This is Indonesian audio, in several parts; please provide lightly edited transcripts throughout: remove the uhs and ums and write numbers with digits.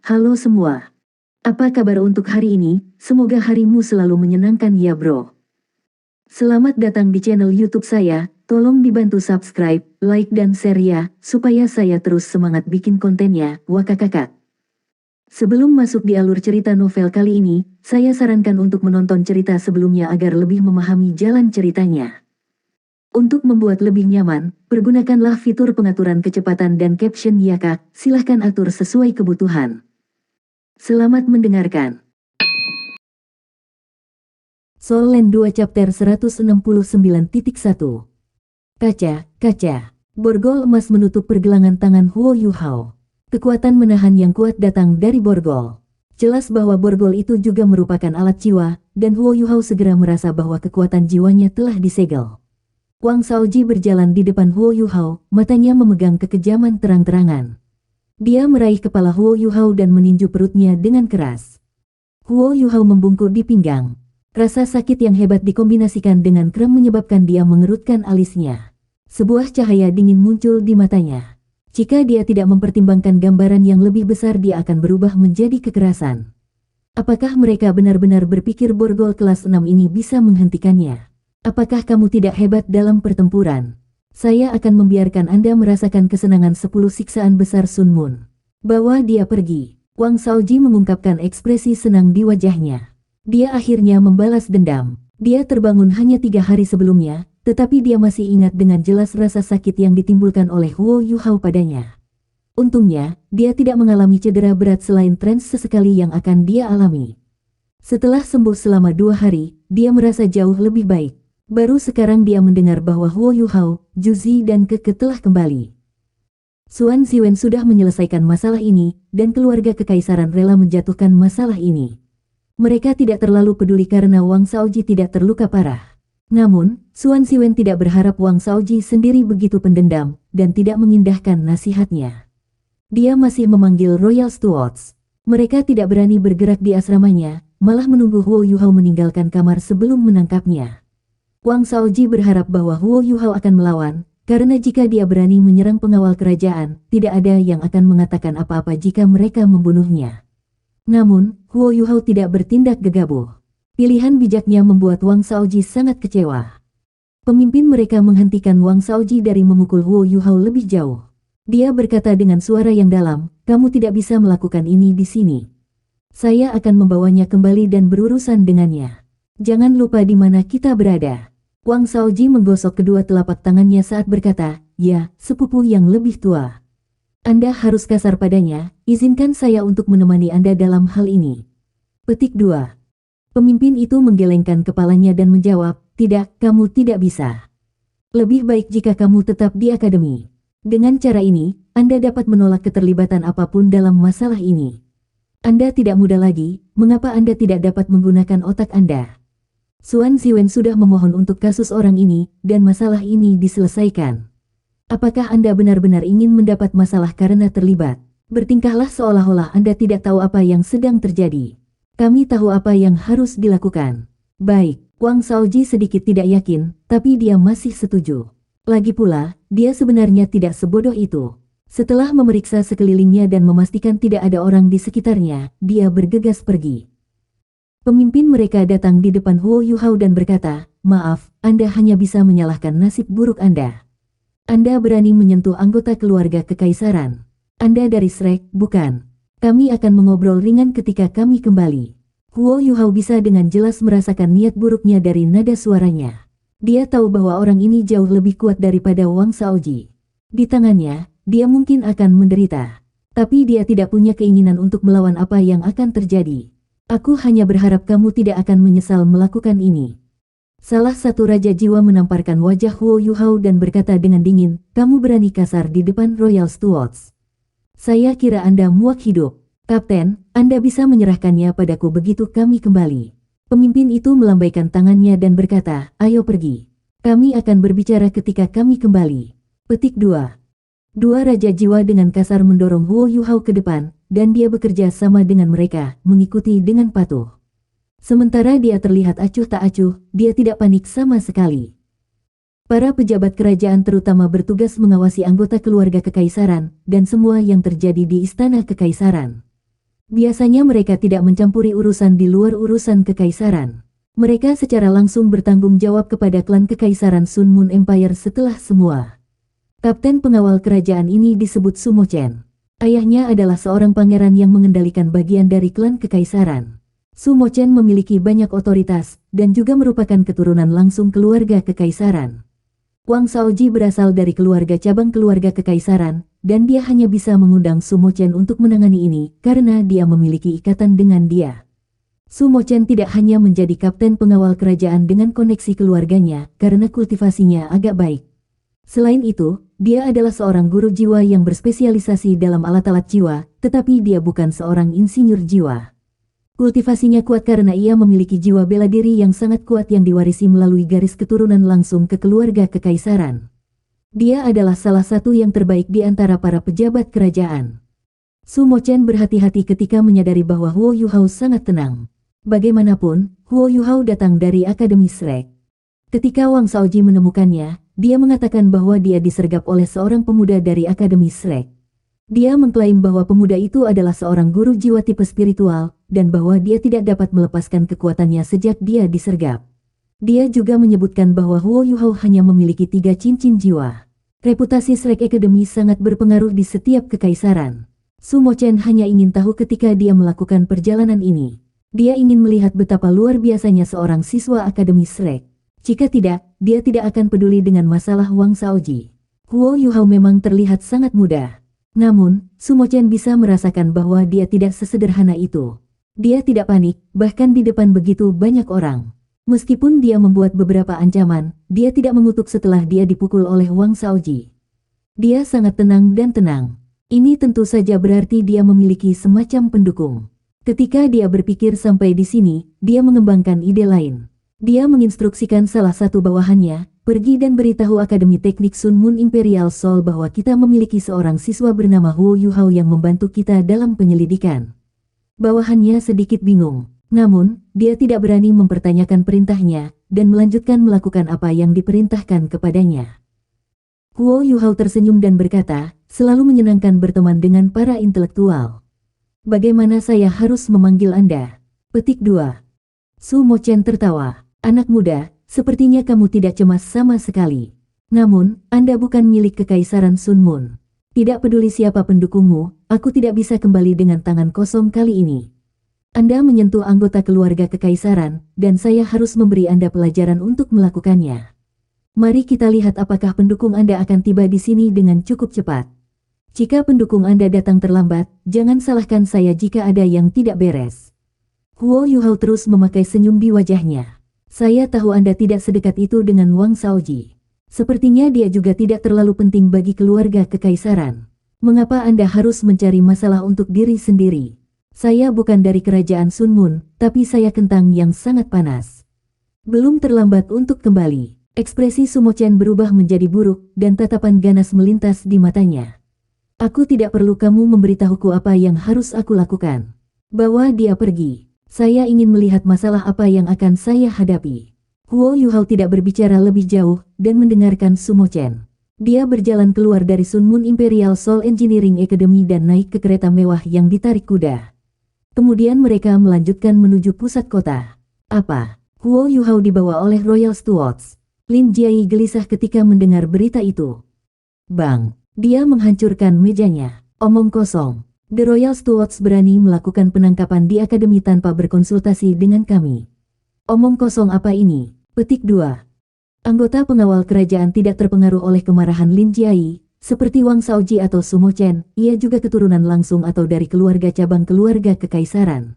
Halo semua. Apa kabar untuk hari ini? Semoga harimu selalu menyenangkan ya bro. Selamat datang di channel YouTube saya. Tolong dibantu subscribe, like dan share ya, supaya saya terus semangat bikin kontennya. Wakakakak. Sebelum masuk di alur cerita novel kali ini, saya sarankan untuk menonton cerita sebelumnya agar lebih memahami jalan ceritanya. Untuk membuat lebih nyaman, pergunakanlah fitur pengaturan kecepatan dan caption ya kak, silahkan atur sesuai kebutuhan. Selamat mendengarkan. Soul Land 2 Chapter 169.1 Kaca. Borgol emas menutup pergelangan tangan Huo Yuhao. Kekuatan menahan yang kuat datang dari borgol. Jelas bahwa borgol itu juga merupakan alat jiwa, dan Huo Yuhao segera merasa bahwa kekuatan jiwanya telah disegel. Wang Shaoji berjalan di depan Huo Yuhao, matanya memegang kekejaman terang-terangan. Dia meraih kepala Huo Yuhao dan meninju perutnya dengan keras. Huo Yuhao membungkuk di pinggang. Rasa sakit yang hebat dikombinasikan dengan krem menyebabkan dia mengerutkan alisnya. Sebuah cahaya dingin muncul di matanya. Jika dia tidak mempertimbangkan gambaran yang lebih besar, dia akan berubah menjadi kekerasan. Apakah mereka benar-benar berpikir borgol kelas 6 ini bisa menghentikannya? Apakah kamu tidak hebat dalam pertempuran? Saya akan membiarkan Anda merasakan kesenangan 10 siksaan besar Sun Moon. Bawa dia pergi. Wang Shaoji mengungkapkan ekspresi senang di wajahnya. Dia akhirnya membalas dendam. Dia terbangun hanya 3 hari sebelumnya, tetapi dia masih ingat dengan jelas rasa sakit yang ditimbulkan oleh Huo Yuhao padanya. Untungnya, dia tidak mengalami cedera berat selain trans sesekali yang akan dia alami. Setelah sembuh selama 2 hari, dia merasa jauh lebih baik. Baru sekarang dia mendengar bahwa Huo Yuhao, Juzi dan Keke telah kembali. Xuan Ziwen sudah menyelesaikan masalah ini, dan keluarga kekaisaran rela menjatuhkan masalah ini. Mereka tidak terlalu peduli karena Wang Shaoji tidak terluka parah. Namun, Xuan Ziwen tidak berharap Wang Shaoji sendiri begitu pendendam, dan tidak mengindahkan nasihatnya. Dia masih memanggil Royal Stewards. Mereka tidak berani bergerak di asramanya, malah menunggu Huo Yuhao meninggalkan kamar sebelum menangkapnya. Wang Shaoji berharap bahwa Huo Yuhao akan melawan, karena jika dia berani menyerang pengawal kerajaan, tidak ada yang akan mengatakan apa-apa jika mereka membunuhnya. Namun, Huo Yuhao tidak bertindak gegabah. Pilihan bijaknya membuat Wang Shaoji sangat kecewa. Pemimpin mereka menghentikan Wang Shaoji dari memukul Huo Yuhao lebih jauh. Dia berkata dengan suara yang dalam, "Kamu tidak bisa melakukan ini di sini. Saya akan membawanya kembali dan berurusan dengannya. Jangan lupa di mana kita berada." Wang Shaoji menggosok kedua telapak tangannya saat berkata, "Ya, sepupu yang lebih tua. Anda harus kasar padanya, izinkan saya untuk menemani Anda dalam hal ini." Petik 2. Pemimpin itu menggelengkan kepalanya dan menjawab, "Tidak, kamu tidak bisa. Lebih baik jika kamu tetap di akademi. Dengan cara ini, Anda dapat menolak keterlibatan apapun dalam masalah ini. Anda tidak muda lagi, mengapa Anda tidak dapat menggunakan otak Anda?" Xuan Ziwen sudah memohon untuk kasus orang ini, dan masalah ini diselesaikan. Apakah Anda benar-benar ingin mendapat masalah karena terlibat? Bertingkahlah seolah-olah Anda tidak tahu apa yang sedang terjadi. Kami tahu apa yang harus dilakukan. Baik, Wang Shaoji sedikit tidak yakin, tapi dia masih setuju. Lagi pula, dia sebenarnya tidak sebodoh itu. Setelah memeriksa sekelilingnya dan memastikan tidak ada orang di sekitarnya, dia bergegas pergi. Pemimpin mereka datang di depan Huo Yuhao dan berkata, "Maaf, Anda hanya bisa menyalahkan nasib buruk Anda. Anda berani menyentuh anggota keluarga kekaisaran. Anda dari Shrek, bukan? Kami akan mengobrol ringan ketika kami kembali." Huo Yuhao bisa dengan jelas merasakan niat buruknya dari nada suaranya. Dia tahu bahwa orang ini jauh lebih kuat daripada Wang Shaoji. Di tangannya, dia mungkin akan menderita. Tapi dia tidak punya keinginan untuk melawan apa yang akan terjadi. "Aku hanya berharap kamu tidak akan menyesal melakukan ini." Salah satu raja jiwa menamparkan wajah Huo Yuhao dan berkata dengan dingin, "Kamu berani kasar di depan Royal Stewards. Saya kira Anda muak hidup. Kapten, Anda bisa menyerahkannya padaku begitu kami kembali." Pemimpin itu melambaikan tangannya dan berkata, "Ayo pergi. Kami akan berbicara ketika kami kembali." Petik 2. Dua raja jiwa dengan kasar mendorong Huo Yuhao ke depan, dan dia bekerja sama dengan mereka, mengikuti dengan patuh. Sementara dia terlihat acuh tak acuh, dia tidak panik sama sekali. Para pejabat kerajaan terutama bertugas mengawasi anggota keluarga kekaisaran, dan semua yang terjadi di istana kekaisaran. Biasanya mereka tidak mencampuri urusan di luar urusan kekaisaran. Mereka secara langsung bertanggung jawab kepada klan kekaisaran Sun Moon Empire setelah semua. Kapten pengawal kerajaan ini disebut Sumo Chen. Ayahnya adalah seorang pangeran yang mengendalikan bagian dari klan kekaisaran. Sumo Chen memiliki banyak otoritas, dan juga merupakan keturunan langsung keluarga kekaisaran. Wang Shaoji berasal dari keluarga cabang keluarga kekaisaran, dan dia hanya bisa mengundang Sumo Chen untuk menangani ini, karena dia memiliki ikatan dengan dia. Sumo Chen tidak hanya menjadi kapten pengawal kerajaan dengan koneksi keluarganya, karena kultivasinya agak baik. Selain itu, dia adalah seorang guru jiwa yang berspesialisasi dalam alat-alat jiwa, tetapi dia bukan seorang insinyur jiwa. Kultivasinya kuat karena ia memiliki jiwa bela diri yang sangat kuat yang diwarisi melalui garis keturunan langsung ke keluarga kekaisaran. Dia adalah salah satu yang terbaik di antara para pejabat kerajaan. Sumo Chen berhati-hati ketika menyadari bahwa Huo Yuhao sangat tenang. Bagaimanapun, Huo Yuhao datang dari Akademi Shrek. Ketika Wang Shaoji menemukannya, dia mengatakan bahwa dia disergap oleh seorang pemuda dari Akademi Shrek. Dia mengklaim bahwa pemuda itu adalah seorang guru jiwa tipe spiritual, dan bahwa dia tidak dapat melepaskan kekuatannya sejak dia disergap. Dia juga menyebutkan bahwa Huo Yuhao hanya memiliki 3 cincin jiwa. Reputasi Shrek Academy sangat berpengaruh di setiap kekaisaran. Sumo Chen hanya ingin tahu ketika dia melakukan perjalanan ini. Dia ingin melihat betapa luar biasanya seorang siswa Akademi Shrek. Jika tidak, dia tidak akan peduli dengan masalah Wang Shaoji. Huo Yuhao memang terlihat sangat mudah. Namun, Sumo Chen bisa merasakan bahwa dia tidak sesederhana itu. Dia tidak panik, bahkan di depan begitu banyak orang. Meskipun dia membuat beberapa ancaman, dia tidak mengutuk setelah dia dipukul oleh Wang Shaoji. Dia sangat tenang dan tenang. Ini tentu saja berarti dia memiliki semacam pendukung. Ketika dia berpikir sampai di sini, dia mengembangkan ide lain. Dia menginstruksikan salah satu bawahannya, pergi dan beritahu Akademi Teknik Sun Moon Imperial Soul bahwa kita memiliki seorang siswa bernama Huo Yuhao yang membantu kita dalam penyelidikan. Bawahannya sedikit bingung, namun, dia tidak berani mempertanyakan perintahnya, dan melanjutkan melakukan apa yang diperintahkan kepadanya. Huo Yuhao tersenyum dan berkata, selalu menyenangkan berteman dengan para intelektual. Bagaimana saya harus memanggil Anda? Petik 2. Sumo Chen tertawa. Anak muda, sepertinya kamu tidak cemas sama sekali. Namun, Anda bukan milik Kekaisaran Sun Moon. Tidak peduli siapa pendukungmu, aku tidak bisa kembali dengan tangan kosong kali ini. Anda menyentuh anggota keluarga Kekaisaran, dan saya harus memberi Anda pelajaran untuk melakukannya. Mari kita lihat apakah pendukung Anda akan tiba di sini dengan cukup cepat. Jika pendukung Anda datang terlambat, jangan salahkan saya jika ada yang tidak beres. Huo Yuhao terus memakai senyum di wajahnya. Saya tahu Anda tidak sedekat itu dengan Wang Shaoji. Sepertinya dia juga tidak terlalu penting bagi keluarga kekaisaran. Mengapa Anda harus mencari masalah untuk diri sendiri? Saya bukan dari kerajaan Sun Moon, tapi saya kentang yang sangat panas. Belum terlambat untuk kembali. Ekspresi Sumo Chen berubah menjadi buruk, dan tatapan ganas melintas di matanya. Aku tidak perlu kamu memberitahuku apa yang harus aku lakukan. Bawa dia pergi. Saya ingin melihat masalah apa yang akan saya hadapi. Huo Yuhao tidak berbicara lebih jauh, dan mendengarkan Sumo Chen. Dia berjalan keluar dari Sun Moon Imperial Soul Engineering Academy dan naik ke kereta mewah yang ditarik kuda. Kemudian mereka melanjutkan menuju pusat kota. Apa? Huo Yuhao dibawa oleh Royal Stewards. Lin Jiai gelisah ketika mendengar berita itu. Bang! Dia menghancurkan mejanya. Omong kosong. The Royal Stewards berani melakukan penangkapan di akademi tanpa berkonsultasi dengan kami. Omong kosong apa ini? Petik 2. Anggota pengawal kerajaan tidak terpengaruh oleh kemarahan Lin Jiai, seperti Wang Shaoji atau Sumo Chen. Ia juga keturunan langsung atau dari keluarga cabang keluarga kekaisaran.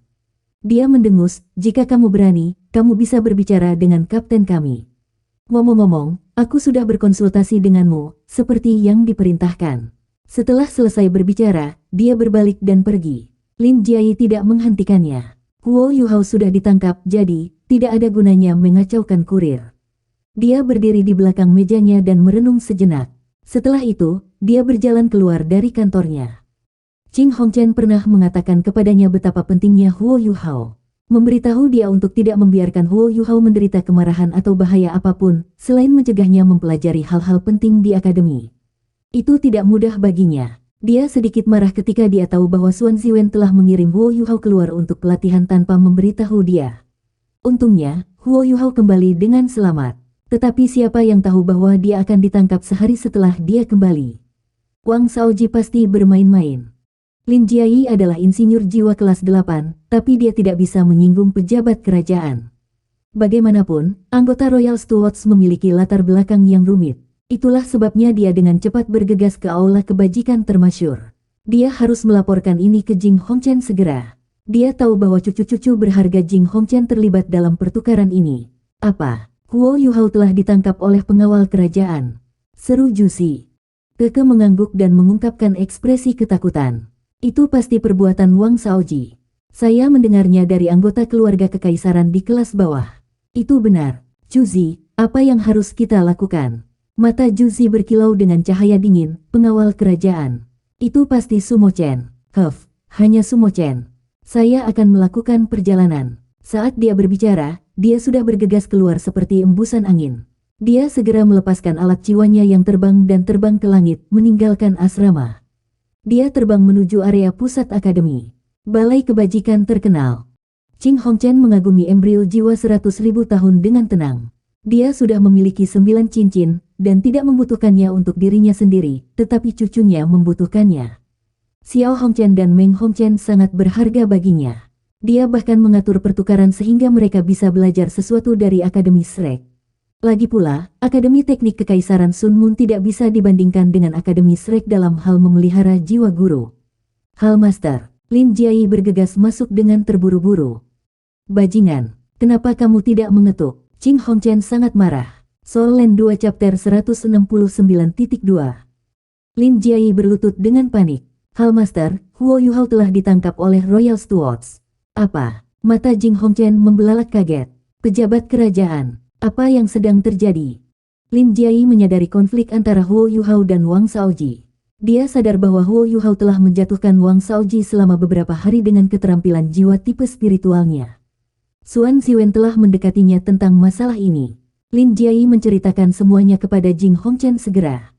Dia mendengus, jika kamu berani, kamu bisa berbicara dengan kapten kami. Ngomong-ngomong, aku sudah berkonsultasi denganmu, seperti yang diperintahkan. Setelah selesai berbicara, dia berbalik dan pergi. Lin Jiai tidak menghentikannya. Huo Yuhao sudah ditangkap, jadi tidak ada gunanya mengacaukan kurir. Dia berdiri di belakang mejanya dan merenung sejenak. Setelah itu, dia berjalan keluar dari kantornya. Qing Hongchen pernah mengatakan kepadanya betapa pentingnya Huo Yuhao. Memberitahu dia untuk tidak membiarkan Huo Yuhao menderita kemarahan atau bahaya apapun, selain mencegahnya mempelajari hal-hal penting di akademi. Itu tidak mudah baginya. Dia sedikit marah ketika dia tahu bahwa Xuan Ziwen telah mengirim Huo Yuhao keluar untuk pelatihan tanpa memberitahu dia. Untungnya, Huo Yuhao kembali dengan selamat. Tetapi siapa yang tahu bahwa dia akan ditangkap sehari setelah dia kembali? Wang Shaoji pasti bermain-main. Lin Jiayi adalah insinyur jiwa kelas 8, tapi dia tidak bisa menyinggung pejabat kerajaan. Bagaimanapun, anggota Royal Stewards memiliki latar belakang yang rumit. Itulah sebabnya dia dengan cepat bergegas ke aula kebajikan termasyur. Dia harus melaporkan ini ke Jing Hongchen segera. Dia tahu bahwa cucu-cucu berharga Jing Hongchen terlibat dalam pertukaran ini. Apa? Huo Yuhao telah ditangkap oleh pengawal kerajaan. Seru Jusi. Keke mengangguk dan mengungkapkan ekspresi ketakutan. Itu pasti perbuatan Wang Shaoji. Saya mendengarnya dari anggota keluarga kekaisaran di kelas bawah. Itu benar. Juzi, apa yang harus kita lakukan? Mata Juzi berkilau dengan cahaya dingin, pengawal kerajaan. Itu pasti Sumo Chen. Hanya Sumo Chen. Saya akan melakukan perjalanan. Saat dia berbicara, dia sudah bergegas keluar seperti embusan angin. Dia segera melepaskan alat jiwanya yang terbang dan terbang ke langit, meninggalkan asrama. Dia terbang menuju area pusat akademi. Balai kebajikan terkenal. Jing Hongchen mengagumi embrio jiwa 100.000 tahun dengan tenang. Dia sudah memiliki 9 cincin, dan tidak membutuhkannya untuk dirinya sendiri, tetapi cucunya membutuhkannya. Xiao Hongchen dan Meng Hongchen sangat berharga baginya. Dia bahkan mengatur pertukaran sehingga mereka bisa belajar sesuatu dari Akademi Shrek. Lagi pula, Akademi Teknik Kekaisaran Sun Moon tidak bisa dibandingkan dengan Akademi Shrek dalam hal memelihara jiwa guru. Hal Master, Lin Jiayi bergegas masuk dengan terburu-buru. Bajingan, kenapa kamu tidak mengetuk? Jing Hongchen sangat marah. Soul Land 2 Chapter 169.2. Lin Jiayi berlutut dengan panik. Hal Master, Huo Yuhao telah ditangkap oleh Royal Stewards. Apa? Mata Jing Hongchen membelalak kaget. Pejabat kerajaan, apa yang sedang terjadi? Lin Jiayi menyadari konflik antara Huo Yuhao dan Wang Shaoji. Dia sadar bahwa Huo Yuhao telah menjatuhkan Wang Shaoji selama beberapa hari dengan keterampilan jiwa tipe spiritualnya. Xuan Ziwen telah mendekatinya tentang masalah ini. Lin Jiayi menceritakan semuanya kepada Jing Hongchen segera.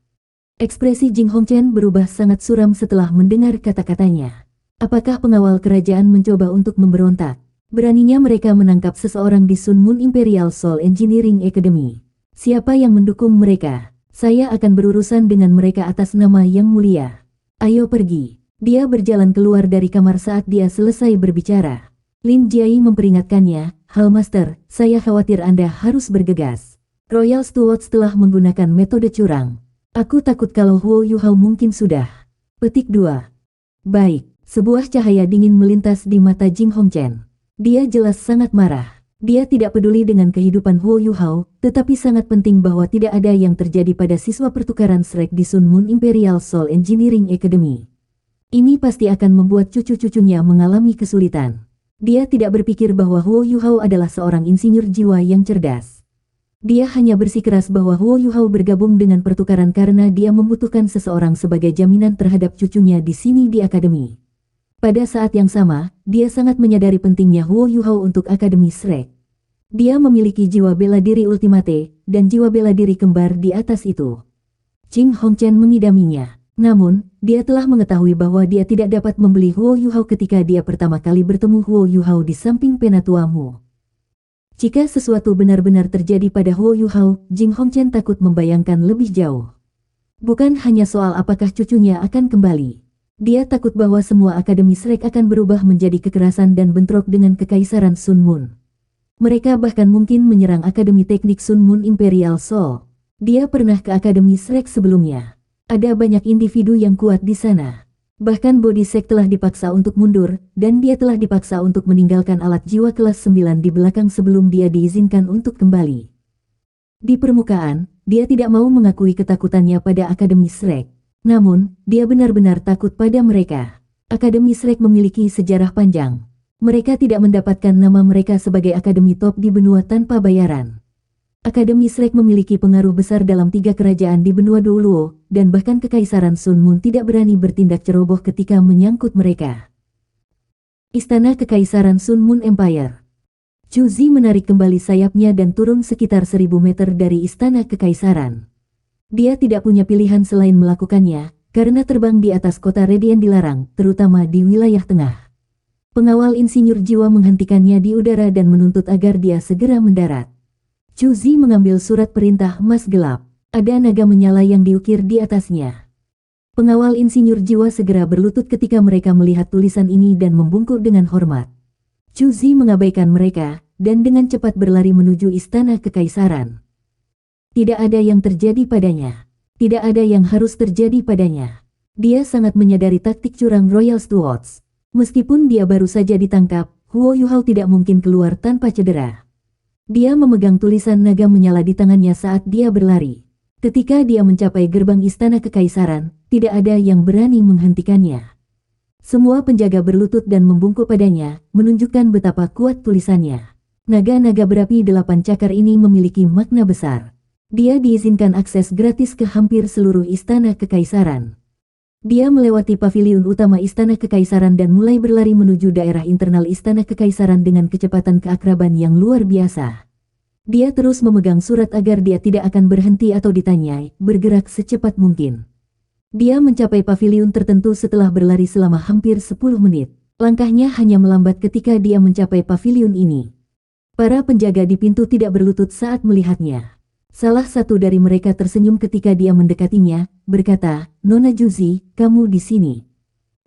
Ekspresi Jing Hongchen berubah sangat suram setelah mendengar kata-katanya. Apakah pengawal kerajaan mencoba untuk memberontak? Beraninya mereka menangkap seseorang di Sun Moon Imperial Soul Engineering Academy. Siapa yang mendukung mereka? Saya akan berurusan dengan mereka atas nama yang mulia. Ayo pergi. Dia berjalan keluar dari kamar saat dia selesai berbicara. Lin Jiayi memperingatkannya, Hal Master, saya khawatir Anda harus bergegas. Royal Stewards telah menggunakan metode curang. Aku takut kalau Huo Yuhao mungkin sudah. Petik 2. Baik, sebuah cahaya dingin melintas di mata Jing Hongchen. Dia jelas sangat marah. Dia tidak peduli dengan kehidupan Huo Yuhao, tetapi sangat penting bahwa tidak ada yang terjadi pada siswa pertukaran Shrek di Sun Moon Imperial Soul Engineering Academy. Ini pasti akan membuat cucu-cucunya mengalami kesulitan. Dia tidak berpikir bahwa Huo Yuhao adalah seorang insinyur jiwa yang cerdas. Dia hanya bersikeras bahwa Huo Yuhao bergabung dengan pertukaran karena dia membutuhkan seseorang sebagai jaminan terhadap cucunya di sini di akademi. Pada saat yang sama, dia sangat menyadari pentingnya Huo Yuhao untuk Akademi Shrek. Dia memiliki jiwa bela diri ultimate, dan jiwa bela diri kembar di atas itu. Jing Hongchen mengidaminya. Namun, dia telah mengetahui bahwa dia tidak dapat membeli Huo Yuhao ketika dia pertama kali bertemu Huo Yuhao di samping Penatua Mu. Jika sesuatu benar-benar terjadi pada Huo Yuhao, Jing Hongchen takut membayangkan lebih jauh. Bukan hanya soal apakah cucunya akan kembali. Dia takut bahwa semua Akademi Shrek akan berubah menjadi kekerasan dan bentrok dengan Kekaisaran Sun Moon. Mereka bahkan mungkin menyerang Akademi Teknik Sun Moon Imperial Soul. Dia pernah ke Akademi Shrek sebelumnya. Ada banyak individu yang kuat di sana. Bahkan Body Sek telah dipaksa untuk mundur, dan dia telah dipaksa untuk meninggalkan alat jiwa kelas 9 di belakang sebelum dia diizinkan untuk kembali. Di permukaan, dia tidak mau mengakui ketakutannya pada Akademi Shrek. Namun, dia benar-benar takut pada mereka. Akademi Shrek memiliki sejarah panjang. Mereka tidak mendapatkan nama mereka sebagai akademi top di benua tanpa bayaran. Akademi Shrek memiliki pengaruh besar dalam 3 kerajaan di benua Douluo, dan bahkan Kekaisaran Sun Moon tidak berani bertindak ceroboh ketika menyangkut mereka. Istana Kekaisaran Sun Moon Empire. Zhu Zi menarik kembali sayapnya dan turun sekitar 1000 meter dari Istana Kekaisaran. Dia tidak punya pilihan selain melakukannya, karena terbang di atas kota Radiant dilarang, terutama di wilayah tengah. Pengawal insinyur jiwa menghentikannya di udara dan menuntut agar dia segera mendarat. Chu Zi mengambil surat perintah emas gelap. Ada naga menyala yang diukir di atasnya. Pengawal insinyur jiwa segera berlutut ketika mereka melihat tulisan ini dan membungkuk dengan hormat. Chu Zi mengabaikan mereka, dan dengan cepat berlari menuju istana kekaisaran. Tidak ada yang terjadi padanya. Tidak ada yang harus terjadi padanya. Dia sangat menyadari taktik curang Royal Stewards. Meskipun dia baru saja ditangkap, Huo Yuhao tidak mungkin keluar tanpa cedera. Dia memegang tulisan naga menyala di tangannya saat dia berlari. Ketika dia mencapai gerbang istana kekaisaran, tidak ada yang berani menghentikannya. Semua penjaga berlutut dan membungkuk padanya, menunjukkan betapa kuat tulisannya. Naga-naga berapi 8 cakar ini memiliki makna besar. Dia diizinkan akses gratis ke hampir seluruh istana kekaisaran. Dia melewati paviliun utama istana kekaisaran dan mulai berlari menuju daerah internal istana kekaisaran dengan kecepatan keakraban yang luar biasa. Dia terus memegang surat agar dia tidak akan berhenti atau ditanyai, bergerak secepat mungkin. Dia mencapai paviliun tertentu setelah berlari selama hampir 10 menit. Langkahnya hanya melambat ketika dia mencapai paviliun ini. Para penjaga di pintu tidak berlutut saat melihatnya. Salah satu dari mereka tersenyum ketika dia mendekatinya, berkata, "Nona Juzi, kamu di sini."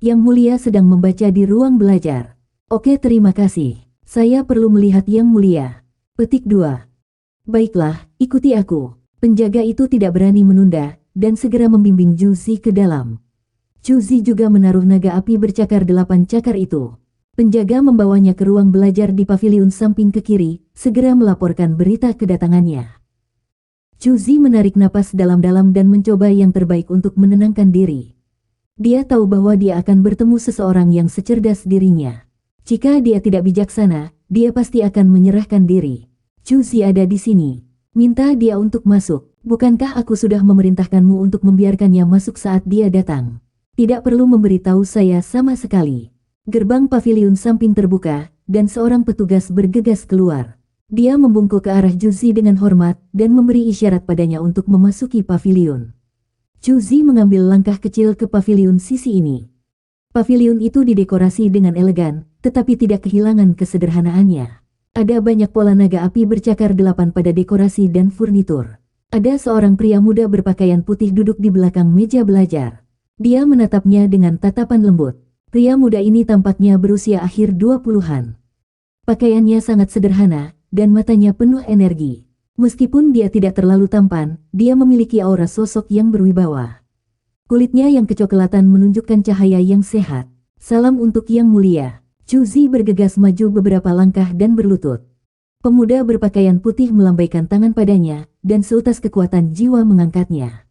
Yang Mulia sedang membaca di ruang belajar. "Oke, terima kasih. Saya perlu melihat Yang Mulia." Petik 2. "Baiklah, ikuti aku." Penjaga itu tidak berani menunda, dan segera membimbing Juzi ke dalam. Juzi juga menaruh naga api bercakar 8 cakar itu. Penjaga membawanya ke ruang belajar di paviliun samping ke kiri, segera melaporkan berita kedatangannya. Juzi menarik napas dalam-dalam dan mencoba yang terbaik untuk menenangkan diri. Dia tahu bahwa dia akan bertemu seseorang yang secerdas dirinya. Jika dia tidak bijaksana, dia pasti akan menyerahkan diri. "Juzi ada di sini. Minta dia untuk masuk. Bukankah aku sudah memerintahkanmu untuk membiarkannya masuk saat dia datang? Tidak perlu memberitahu saya sama sekali." Gerbang paviliun samping terbuka, dan seorang petugas bergegas keluar. Dia membungkuk ke arah Juzi dengan hormat, dan memberi isyarat padanya untuk memasuki paviliun. Juzi mengambil langkah kecil ke paviliun sisi ini. Paviliun itu didekorasi dengan elegan, tetapi tidak kehilangan kesederhanaannya. Ada banyak pola naga api bercakar 8 pada dekorasi dan furnitur. Ada seorang pria muda berpakaian putih duduk di belakang meja belajar. Dia menatapnya dengan tatapan lembut. Pria muda ini tampaknya berusia akhir 20-an. Pakaiannya sangat sederhana, dan matanya penuh energi. Meskipun dia tidak terlalu tampan, dia memiliki aura sosok yang berwibawa. Kulitnya yang kecoklatan menunjukkan cahaya yang sehat. "Salam untuk Yang Mulia." Juzi bergegas maju beberapa langkah dan berlutut. Pemuda berpakaian putih melambaikan tangan padanya, dan seutas kekuatan jiwa mengangkatnya.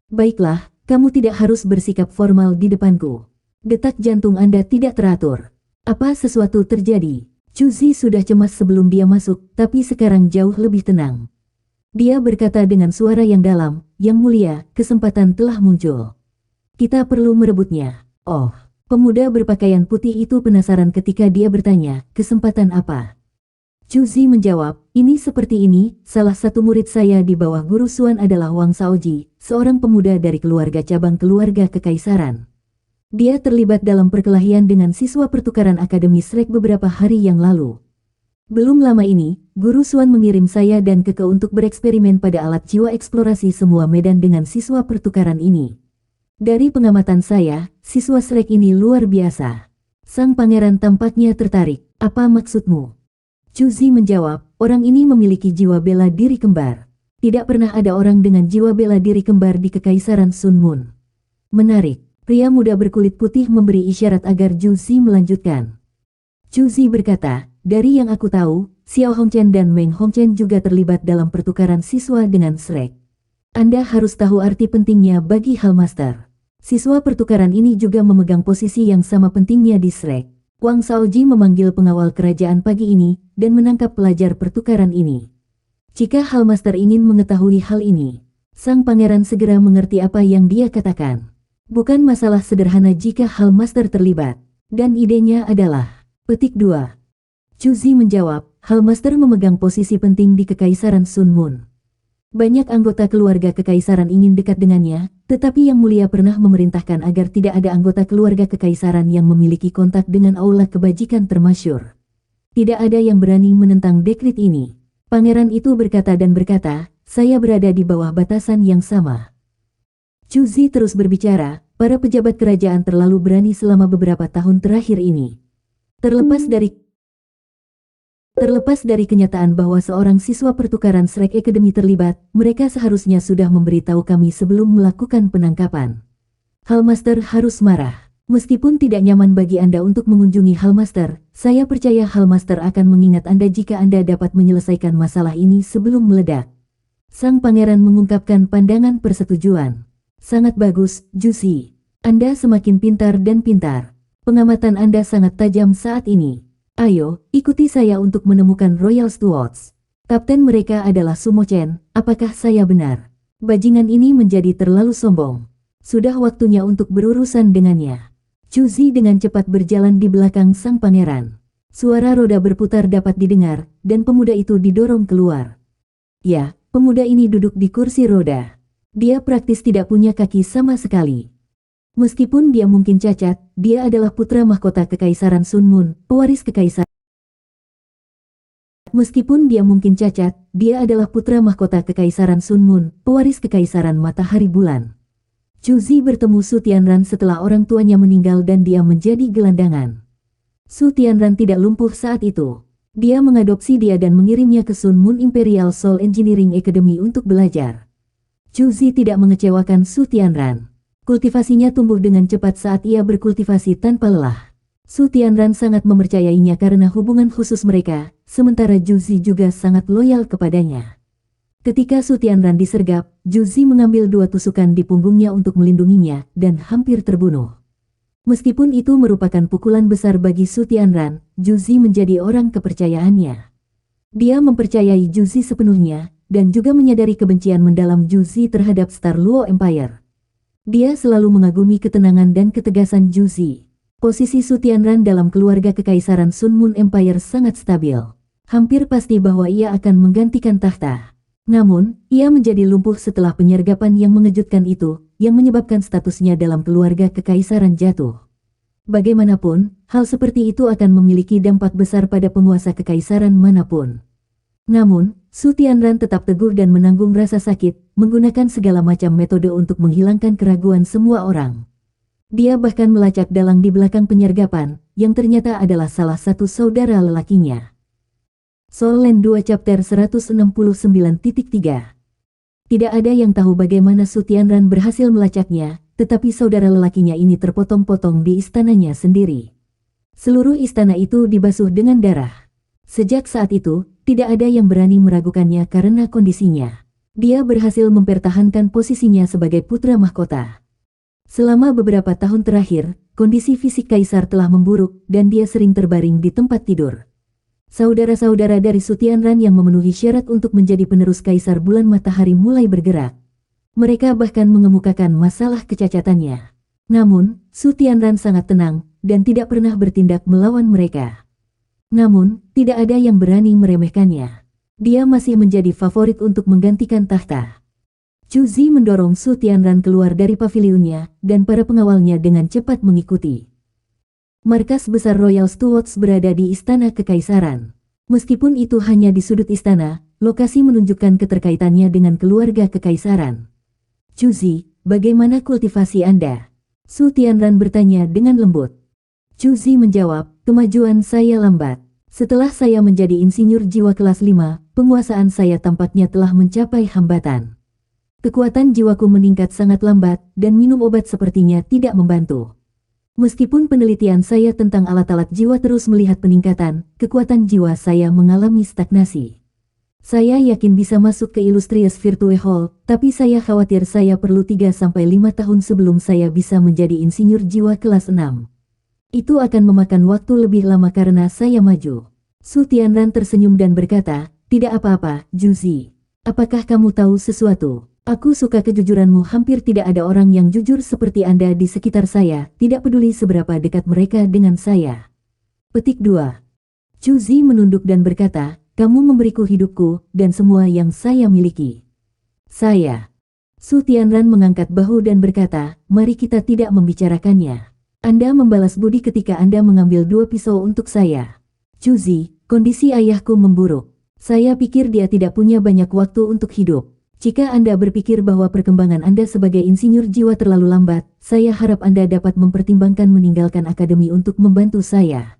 "Baiklah, kamu tidak harus bersikap formal di depanku. Detak jantung Anda tidak teratur. Apa sesuatu terjadi?" Juzi sudah cemas sebelum dia masuk, tapi sekarang jauh lebih tenang. Dia berkata dengan suara yang dalam, "Yang Mulia, kesempatan telah muncul. Kita perlu merebutnya." "Oh." Pemuda berpakaian putih itu penasaran ketika dia bertanya, "Kesempatan apa?" Juzi menjawab, "Ini seperti ini, salah satu murid saya di bawah Guru Xuan adalah Wang Shaoji, seorang pemuda dari keluarga cabang keluarga kekaisaran. Dia terlibat dalam perkelahian dengan siswa pertukaran Akademi Shrek beberapa hari yang lalu. Belum lama ini, Guru Xuan mengirim saya dan Keke untuk bereksperimen pada alat jiwa eksplorasi semua medan dengan siswa pertukaran ini. Dari pengamatan saya, siswa Shrek ini luar biasa." Sang pangeran tampaknya tertarik. "Apa maksudmu?" Juzi menjawab, "Orang ini memiliki jiwa bela diri kembar. Tidak pernah ada orang dengan jiwa bela diri kembar di Kekaisaran Sun Moon." "Menarik." Pria muda berkulit putih memberi isyarat agar Juzi melanjutkan. Juzi berkata, "Dari yang aku tahu, Xiao Hongchen dan Meng Hongchen juga terlibat dalam pertukaran siswa dengan Shrek. Anda harus tahu arti pentingnya bagi Hallmaster. Siswa pertukaran ini juga memegang posisi yang sama pentingnya di Shrek." Wang Shaoji memanggil pengawal kerajaan pagi ini, dan menangkap pelajar pertukaran ini. Jika Hallmaster ingin mengetahui hal ini, sang pangeran segera mengerti apa yang dia katakan. Bukan masalah sederhana jika Hallmaster terlibat, dan idenya adalah, petik 2. Juzi menjawab, "Hallmaster memegang posisi penting di Kekaisaran Sun Moon. Banyak anggota keluarga kekaisaran ingin dekat dengannya, tetapi Yang Mulia pernah memerintahkan agar tidak ada anggota keluarga kekaisaran yang memiliki kontak dengan aula kebajikan termasyur. Tidak ada yang berani menentang dekrit ini. Pangeran itu berkata dan berkata, saya berada di bawah batasan yang sama. Chuzi terus berbicara, para pejabat kerajaan terlalu berani selama beberapa tahun terakhir ini. Terlepas dari kenyataan bahwa seorang siswa pertukaran Shrek Academy terlibat, mereka seharusnya sudah memberitahu kami sebelum melakukan penangkapan. Hallmaster harus marah. Meskipun tidak nyaman bagi Anda untuk mengunjungi Hallmaster, saya percaya Hallmaster akan mengingat Anda jika Anda dapat menyelesaikan masalah ini sebelum meledak. Sang pangeran mengungkapkan pandangan persetujuan. Sangat bagus, Juicy. Anda semakin pintar dan pintar. Pengamatan Anda sangat tajam saat ini. Ayo, ikuti saya untuk menemukan Royal Stewards. Kapten mereka adalah Sumo Chen, apakah saya benar? Bajingan ini menjadi terlalu sombong. Sudah waktunya untuk berurusan dengannya. Chuzi dengan cepat berjalan di belakang sang pangeran. Suara roda berputar dapat didengar, dan pemuda itu didorong keluar. Ya, pemuda ini duduk di kursi roda. Dia praktis tidak punya kaki sama sekali. Meskipun dia mungkin cacat, dia adalah putra mahkota Kekaisaran Sun Moon, pewaris kekaisaran. Meskipun dia mungkin cacat, dia adalah putra mahkota Kekaisaran Sun Moon, pewaris Kekaisaran Matahari Bulan. Chuzi bertemu Su Tianran setelah orang tuanya meninggal dan dia menjadi gelandangan. Su Tianran tidak lumpuh saat itu. Dia mengadopsi dia dan mengirimnya ke Sun Moon Imperial Soul Engineering Academy untuk belajar. Chuzi tidak mengecewakan Su Tianran. Kultivasinya tumbuh dengan cepat saat ia berkultivasi tanpa lelah. Su Tianran sangat mempercayainya karena hubungan khusus mereka, sementara Juzi juga sangat loyal kepadanya. Ketika Su Tianran disergap, Juzi mengambil 2 tusukan di punggungnya untuk melindunginya dan hampir terbunuh. Meskipun itu merupakan pukulan besar bagi Su Tianran, Juzi menjadi orang kepercayaannya. Dia mempercayai Juzi sepenuhnya, dan juga menyadari kebencian mendalam Juzi terhadap Star Luo Empire. Dia selalu mengagumi ketenangan dan ketegasan Juzi. Posisi Su Tianran dalam keluarga Kekaisaran Sun Moon Empire sangat stabil. Hampir pasti bahwa ia akan menggantikan tahta. Namun, ia menjadi lumpuh setelah penyergapan yang mengejutkan itu, yang menyebabkan statusnya dalam keluarga Kekaisaran jatuh. Bagaimanapun, hal seperti itu akan memiliki dampak besar pada penguasa Kekaisaran manapun. Namun, Su Tianran tetap teguh dan menanggung rasa sakit, menggunakan segala macam metode untuk menghilangkan keraguan semua orang. Dia bahkan melacak dalang di belakang penyergapan, yang ternyata adalah salah satu saudara lelakinya. Soul Land 2 Chapter 169.3. Tidak ada yang tahu bagaimana Su Tianran berhasil melacaknya, tetapi saudara lelakinya ini terpotong-potong di istananya sendiri. Seluruh istana itu dibasuh dengan darah. Sejak saat itu, tidak ada yang berani meragukannya karena kondisinya. Dia berhasil mempertahankan posisinya sebagai putra mahkota. Selama beberapa tahun terakhir, kondisi fisik kaisar telah memburuk dan dia sering terbaring di tempat tidur. Saudara-saudara dari Su Tianran yang memenuhi syarat untuk menjadi penerus kaisar bulan matahari mulai bergerak. Mereka bahkan mengemukakan masalah kecacatannya. Namun, Su Tianran sangat tenang dan tidak pernah bertindak melawan mereka. Namun, tidak ada yang berani meremehkannya. Dia masih menjadi favorit untuk menggantikan tahta. Chuzi mendorong Su Tianran keluar dari pavilionnya, dan para pengawalnya dengan cepat mengikuti. Markas besar Royal Stewards berada di Istana Kekaisaran. Meskipun itu hanya di sudut istana, lokasi menunjukkan keterkaitannya dengan keluarga Kekaisaran. Chuzi, bagaimana kultivasi Anda? Su Tianran bertanya dengan lembut. Chuzi menjawab, kemajuan saya lambat. Setelah saya menjadi insinyur jiwa kelas 5, penguasaan saya tampaknya telah mencapai hambatan. Kekuatan jiwaku meningkat sangat lambat, dan minum obat sepertinya tidak membantu. Meskipun penelitian saya tentang alat-alat jiwa terus melihat peningkatan, kekuatan jiwa saya mengalami stagnasi. Saya yakin bisa masuk ke Illustrious Virtue Hall, tapi saya khawatir saya perlu 3-5 tahun sebelum saya bisa menjadi insinyur jiwa kelas 6. Itu akan memakan waktu lebih lama karena saya maju. Su Tianran tersenyum dan berkata, tidak apa-apa, Juzi. Apakah kamu tahu sesuatu? Aku suka kejujuranmu. Hampir tidak ada orang yang jujur seperti Anda di sekitar saya, tidak peduli seberapa dekat mereka dengan saya. Petik 2. Juzi menunduk dan berkata, kamu memberiku hidupku, dan semua yang saya miliki. Saya. Su Tianran mengangkat bahu dan berkata, mari kita tidak membicarakannya. Anda membalas budi ketika Anda mengambil 2 pisau untuk saya. Cuzi, kondisi ayahku memburuk. Saya pikir dia tidak punya banyak waktu untuk hidup. Jika Anda berpikir bahwa perkembangan Anda sebagai insinyur jiwa terlalu lambat, saya harap Anda dapat mempertimbangkan meninggalkan akademi untuk membantu saya.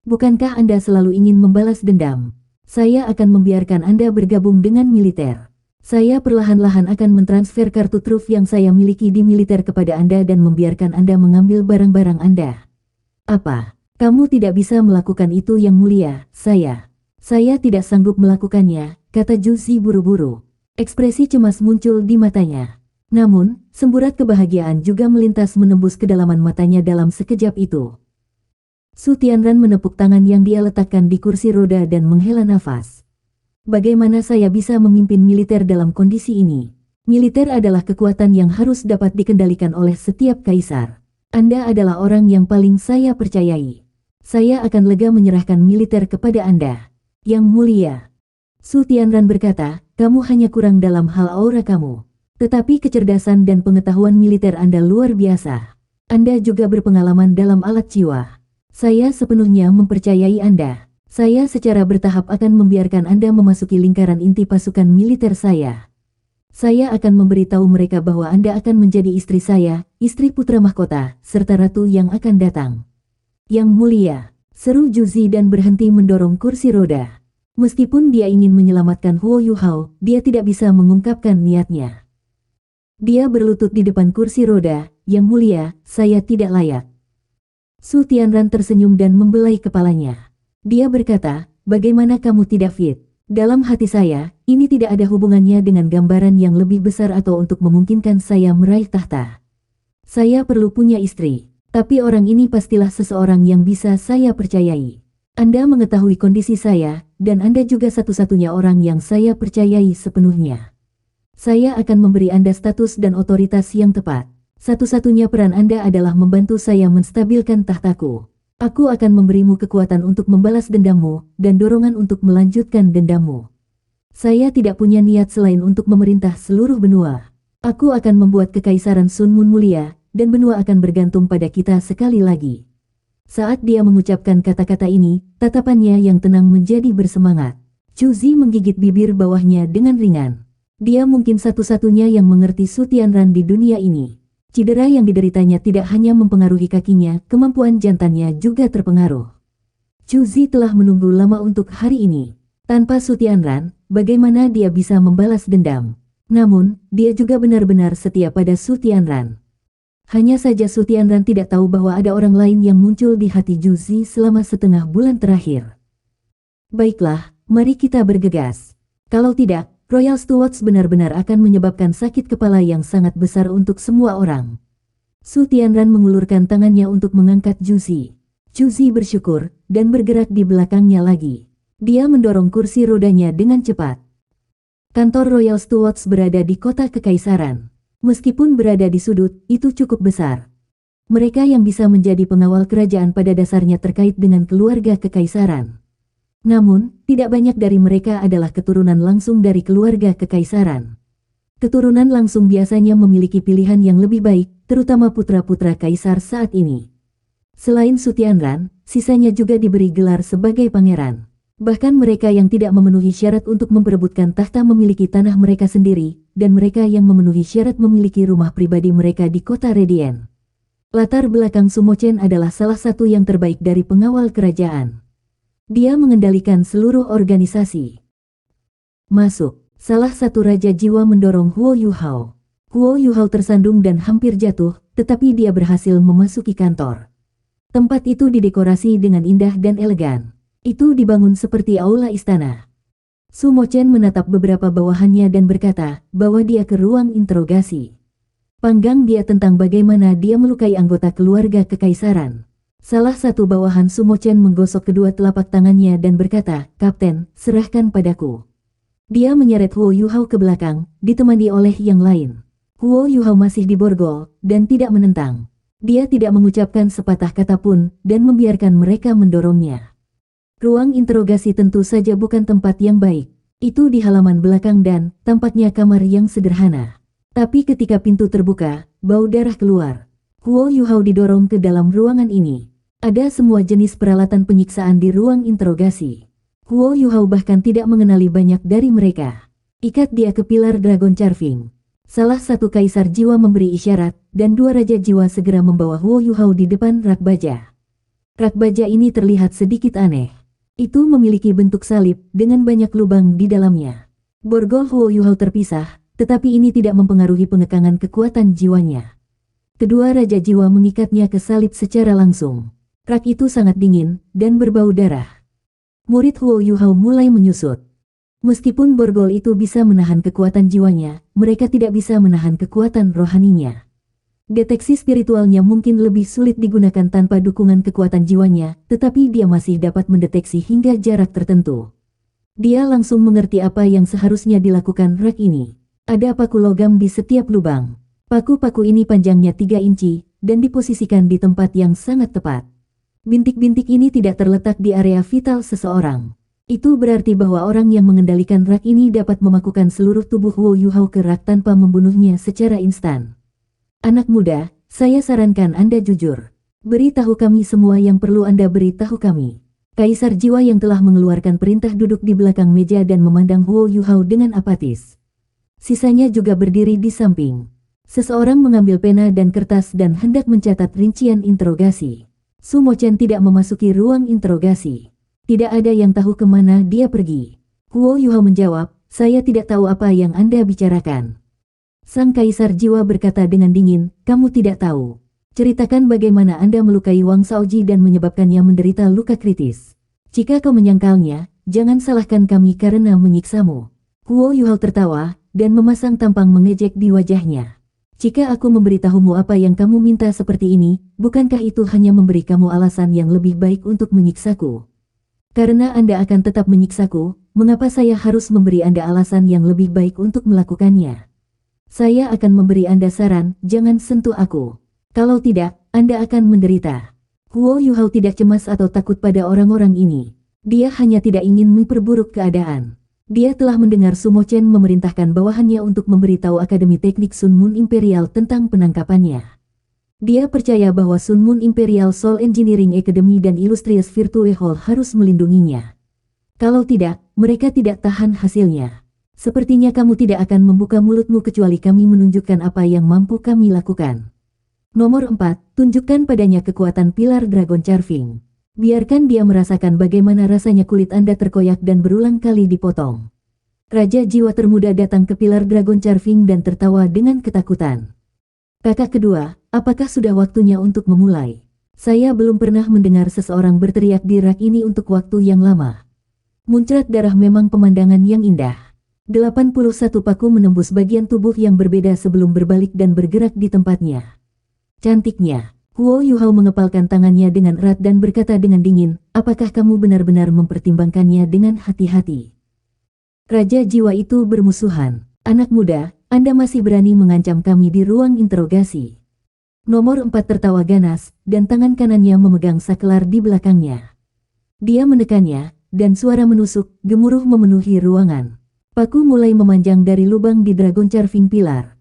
Bukankah Anda selalu ingin membalas dendam? Saya akan membiarkan Anda bergabung dengan militer. Saya perlahan-lahan akan mentransfer kartu truf yang saya miliki di militer kepada Anda dan membiarkan Anda mengambil barang-barang Anda. Apa? Kamu tidak bisa melakukan itu yang mulia, saya. Saya tidak sanggup melakukannya, kata Juzi buru-buru. Ekspresi cemas muncul di matanya. Namun, semburat kebahagiaan juga melintas menembus kedalaman matanya dalam sekejap itu. Su Tianran menepuk tangan yang dia letakkan di kursi roda dan menghela nafas. Bagaimana saya bisa memimpin militer dalam kondisi ini? Militer adalah kekuatan yang harus dapat dikendalikan oleh setiap kaisar. Anda adalah orang yang paling saya percayai. Saya akan lega menyerahkan militer kepada Anda. Yang mulia. Su Tianran berkata, kamu hanya kurang dalam hal aura kamu. Tetapi kecerdasan dan pengetahuan militer Anda luar biasa. Anda juga berpengalaman dalam alat jiwa. Saya sepenuhnya mempercayai Anda. Saya secara bertahap akan membiarkan Anda memasuki lingkaran inti pasukan militer saya. Saya akan memberitahu mereka bahwa Anda akan menjadi istri saya, istri putra mahkota, serta ratu yang akan datang. Yang mulia, seru Juzi dan berhenti mendorong kursi roda. Meskipun dia ingin menyelamatkan Huo Yuhao, dia tidak bisa mengungkapkan niatnya. Dia berlutut di depan kursi roda, yang mulia, saya tidak layak. Su Tianran tersenyum dan membelai kepalanya. Dia berkata, bagaimana kamu tidak fit? Dalam hati saya, ini tidak ada hubungannya dengan gambaran yang lebih besar atau untuk memungkinkan saya meraih tahta. Saya perlu punya istri, tapi orang ini pastilah seseorang yang bisa saya percayai. Anda mengetahui kondisi saya, dan Anda juga satu-satunya orang yang saya percayai sepenuhnya. Saya akan memberi Anda status dan otoritas yang tepat. Satu-satunya peran Anda adalah membantu saya menstabilkan tahtaku. Aku akan memberimu kekuatan untuk membalas dendammu, dan dorongan untuk melanjutkan dendammu. Saya tidak punya niat selain untuk memerintah seluruh benua. Aku akan membuat kekaisaran Sun Mun mulia, dan benua akan bergantung pada kita sekali lagi. Saat dia mengucapkan kata-kata ini, tatapannya yang tenang menjadi bersemangat. Cuzi menggigit bibir bawahnya dengan ringan. Dia mungkin satu-satunya yang mengerti Su Tianran di dunia ini. Cedera yang dideritanya tidak hanya mempengaruhi kakinya, kemampuan jantannya juga terpengaruh. Cuzi telah menunggu lama untuk hari ini. Tanpa Su Tianran, bagaimana dia bisa membalas dendam? Namun, dia juga benar-benar setia pada Su Tianran. Hanya saja Su Tianran tidak tahu bahwa ada orang lain yang muncul di hati Juzi selama setengah bulan terakhir. Baiklah, mari kita bergegas. Kalau tidak, Royal Stewards benar-benar akan menyebabkan sakit kepala yang sangat besar untuk semua orang. Su Tianran mengulurkan tangannya untuk mengangkat Juzi. Juzi bersyukur, dan bergerak di belakangnya lagi. Dia mendorong kursi rodanya dengan cepat. Kantor Royal Stewards berada di kota kekaisaran. Meskipun berada di sudut, itu cukup besar. Mereka yang bisa menjadi pengawal kerajaan pada dasarnya terkait dengan keluarga kekaisaran. Namun, tidak banyak dari mereka adalah keturunan langsung dari keluarga kekaisaran. Keturunan langsung biasanya memiliki pilihan yang lebih baik, terutama putra-putra kaisar saat ini. Selain Su Tianran, sisanya juga diberi gelar sebagai pangeran. Bahkan mereka yang tidak memenuhi syarat untuk memperebutkan tahta memiliki tanah mereka sendiri, dan mereka yang memenuhi syarat memiliki rumah pribadi mereka di kota Radiant. Latar belakang Su Mochen adalah salah satu yang terbaik dari pengawal kerajaan. Dia mengendalikan seluruh organisasi. Masuk. Salah satu raja jiwa mendorong Huo Yuhao. Huo Yuhao tersandung dan hampir jatuh, tetapi dia berhasil memasuki kantor. Tempat itu didekorasi dengan indah dan elegan. Itu dibangun seperti aula istana. Su Mochen menatap beberapa bawahannya dan berkata, bawa dia ke ruang interogasi. Panggang dia tentang bagaimana dia melukai anggota keluarga kekaisaran. Salah satu bawahan Su Mochen menggosok kedua telapak tangannya dan berkata, Kapten, serahkan padaku. Dia menyeret Huo Yuhao ke belakang, ditemani oleh yang lain. Huo Yuhao masih di borgol, dan tidak menentang. Dia tidak mengucapkan sepatah kata pun, dan membiarkan mereka mendorongnya. Ruang interogasi tentu saja bukan tempat yang baik. Itu di halaman belakang dan tampaknya kamar yang sederhana. Tapi ketika pintu terbuka, bau darah keluar. Huo Yuhao didorong ke dalam ruangan ini. Ada semua jenis peralatan penyiksaan di ruang interogasi. Huo Yuhao bahkan tidak mengenali banyak dari mereka. Ikat dia ke pilar Dragon Carving. Salah satu kaisar jiwa memberi isyarat, dan dua raja jiwa segera membawa Huo Yuhao di depan rak baja. Rak baja ini terlihat sedikit aneh. Itu memiliki bentuk salib dengan banyak lubang di dalamnya. Borgol Huo Yuhao terpisah, tetapi ini tidak mempengaruhi pengekangan kekuatan jiwanya. Kedua raja jiwa mengikatnya ke salib secara langsung. Rak itu sangat dingin dan berbau darah. Murid Huo Yuhao mulai menyusut. Meskipun borgol itu bisa menahan kekuatan jiwanya, mereka tidak bisa menahan kekuatan rohaninya. Deteksi spiritualnya mungkin lebih sulit digunakan tanpa dukungan kekuatan jiwanya, tetapi dia masih dapat mendeteksi hingga jarak tertentu. Dia langsung mengerti apa yang seharusnya dilakukan rak ini. Ada paku logam di setiap lubang. Paku-paku ini panjangnya 3 inci, dan diposisikan di tempat yang sangat tepat. Bintik-bintik ini tidak terletak di area vital seseorang. Itu berarti bahwa orang yang mengendalikan rak ini dapat memakukan seluruh tubuh Huo Yuhao ke rak tanpa membunuhnya secara instan. Anak muda, saya sarankan Anda jujur. Beritahu kami semua yang perlu Anda beritahu kami. Kaisar jiwa yang telah mengeluarkan perintah duduk di belakang meja dan memandang Huo Yuhao dengan apatis. Sisanya juga berdiri di samping. Seseorang mengambil pena dan kertas dan hendak mencatat rincian interogasi. Sumo Chen tidak memasuki ruang interogasi. Tidak ada yang tahu kemana dia pergi. Huo Yuhao menjawab, saya tidak tahu apa yang Anda bicarakan. Sang kaisar jiwa berkata dengan dingin, kamu tidak tahu. Ceritakan bagaimana Anda melukai Wang Shaoji dan menyebabkannya menderita luka kritis. Jika kau menyangkalnya, jangan salahkan kami karena menyiksamu. Huo Yuhao tertawa, dan memasang tampang mengejek di wajahnya. Jika aku memberitahumu apa yang kamu minta seperti ini, bukankah itu hanya memberi kamu alasan yang lebih baik untuk menyiksaku? Karena Anda akan tetap menyiksaku, mengapa saya harus memberi Anda alasan yang lebih baik untuk melakukannya? Saya akan memberi Anda saran, jangan sentuh aku. Kalau tidak, Anda akan menderita. Huo Yuhao tidak cemas atau takut pada orang-orang ini. Dia hanya tidak ingin memperburuk keadaan. Dia telah mendengar Sumo Chen memerintahkan bawahannya untuk memberitahu Akademi Teknik Sun Moon Imperial tentang penangkapannya. Dia percaya bahwa Sun Moon Imperial Soul Engineering Academy dan Illustrious Virtue Hall harus melindunginya. Kalau tidak, mereka tidak tahan hasilnya. Sepertinya kamu tidak akan membuka mulutmu kecuali kami menunjukkan apa yang mampu kami lakukan. Nomor 4, tunjukkan padanya kekuatan pilar Dragon Carving. Biarkan dia merasakan bagaimana rasanya kulit Anda terkoyak dan berulang kali dipotong. Raja jiwa termuda datang ke pilar Dragon Carving dan tertawa dengan ketakutan. Kakak kedua, apakah sudah waktunya untuk memulai? Saya belum pernah mendengar seseorang berteriak di rak ini untuk waktu yang lama. Muncrat darah memang pemandangan yang indah. 81 paku menembus bagian tubuh yang berbeda sebelum berbalik dan bergerak di tempatnya. Cantiknya, Huo Yuhao mengepalkan tangannya dengan erat dan berkata dengan dingin, apakah kamu benar-benar mempertimbangkannya dengan hati-hati? Raja jiwa itu bermusuhan. Anak muda, Anda masih berani mengancam kami di ruang interogasi. Nomor 4 tertawa ganas, dan tangan kanannya memegang saklar di belakangnya. Dia menekannya, dan suara menusuk, gemuruh memenuhi ruangan. Paku mulai memanjang dari lubang di Dragon Carving Pilar.